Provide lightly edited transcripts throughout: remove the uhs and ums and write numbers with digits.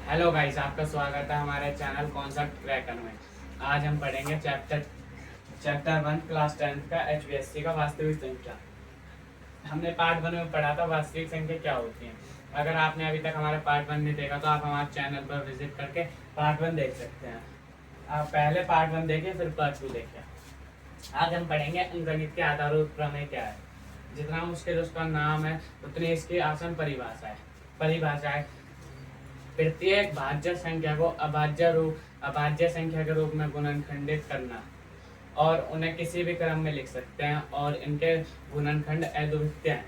Hello guys, आपका स्वागत है हमारे चैनल कॉन्सेप्ट क्रैकर में। आज हम पढ़ेंगे चैप्टर 1 क्लास 10 का HVSC का वास्तविक संख्या। हमने पार्ट 1 में पढ़ा था वास्तविक संख्या क्या होती है। अगर आपने अभी तक हमारा पार्ट 1 नहीं देखा तो आप हमारे चैनल पर विजिट करके पार्ट 1 देख सकते हैं। आप पहले पार्ट 1 देखिए, फिर पार्ट 2 देखिए। आज हम पढ़ेंगे अंकगणित के आधारभूत प्रमेय क्या है। जितना मुश्किल उसका नाम है उतनी इसकी आसान परिभाषा है। प्रत्येक भाज्य संख्या को अभाज्य संख्या के रूप में गुणनखंडित करना और उन्हें किसी भी क्रम में लिख सकते हैं और इनके गुणनखंड अद्वितीय हैं।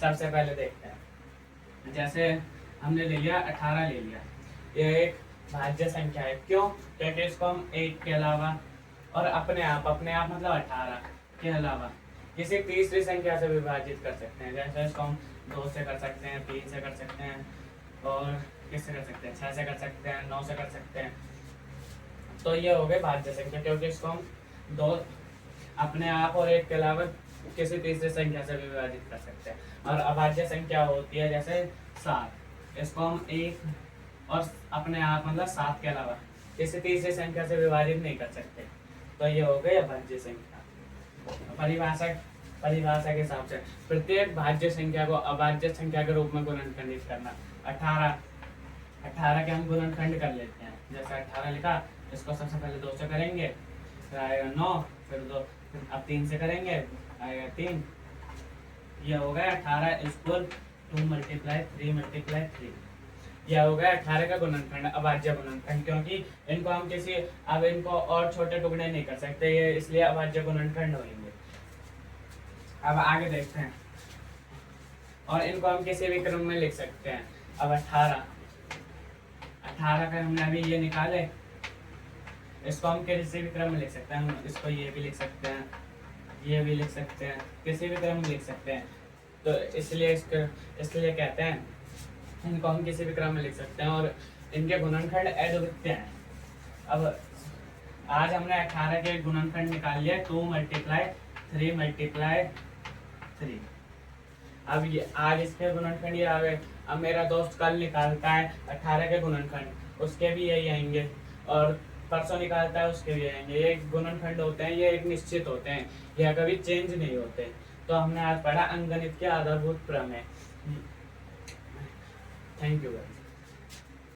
सबसे पहले देखते हैं, जैसे हमने ले लिया 18 ले लिया। यह एक भाज्य संख्या है। क्यों? क्योंकि इसको हम 1 के अलावा और अपने आप मतलब 18 के अलावा किसी तीसरी संख्या से विभाजित कर सकते हैं। जैसे इसको हम 2 से कर सकते हैं, 3 से कर सकते हैं और किससे कर सकते हैं, 6 से कर सकते हैं, 9 से कर सकते हैं। तो ये हो गए भाज्य संख्या, क्योंकि इसको हम 2 अपने आप और 1 के अलावा किसी तीसरी संख्या से विभाजित कर सकते हैं। और अभाज्य संख्या होती है जैसे 7, इसको हम 1 और अपने आप मतलब 7 के अलावा किसी तीसरी संख्या से विभाजित नहीं कर सकते। तो ये हो गई अभाज्य संख्या। परिभाषा के हिसाब से प्रत्येक भाज्य संख्या को अभाज्य संख्या के रूप में गुणनखंडित करना। 18 के हम गुणनखंड कर लेते हैं। जैसे 18 लिखा, इसको सबसे पहले 2 से करेंगे, फिर आएगा 9, फिर 2, फिर अब 3 से करेंगे, आएगा 3। यह हो गया 18 इक्वल 2 × 3 × 3। यह हो गया 18 का गुणनखंड, अभाज्य गुणनखंड। क्योंकि इनको हम अब इनको और छोटे टुकड़े नहीं कर सकते, ये इसलिए अभाज्य गुणनखंड होंगे। अब आगे देखते हैं, और इनको हम किसी भी क्रम में लिख सकते हैं। अब 18 का हमने अभी ये निकाले, इसको हम किसी भी क्रम में लिख सकते हैं। हम इसको ये भी लिख सकते हैं, ये भी लिख सकते हैं, किसी भी क्रम में लिख सकते हैं। तो इसलिए कहते हैं इनको हम किसी भी क्रम में लिख सकते हैं और इनके गुणनखंड अद्वितीय हैं। अब आज हमने 18 के गुणनखंड निकाल लिया, 2 × 3 × 3। अब ये आज इसके गुणनखंड ये आ गए। अब मेरा दोस्त कल निकालता है 18 के गुणनखंड, उसके भी यही आएंगे, और परसों निकालता है उसके भी आएंगे। ये गुणनखंड होते हैं, ये एक निश्चित होते हैं, यह कभी चेंज नहीं होते। तो हमने आज पढ़ा अंकगणित के आधारभूत प्रमेय। Thank you.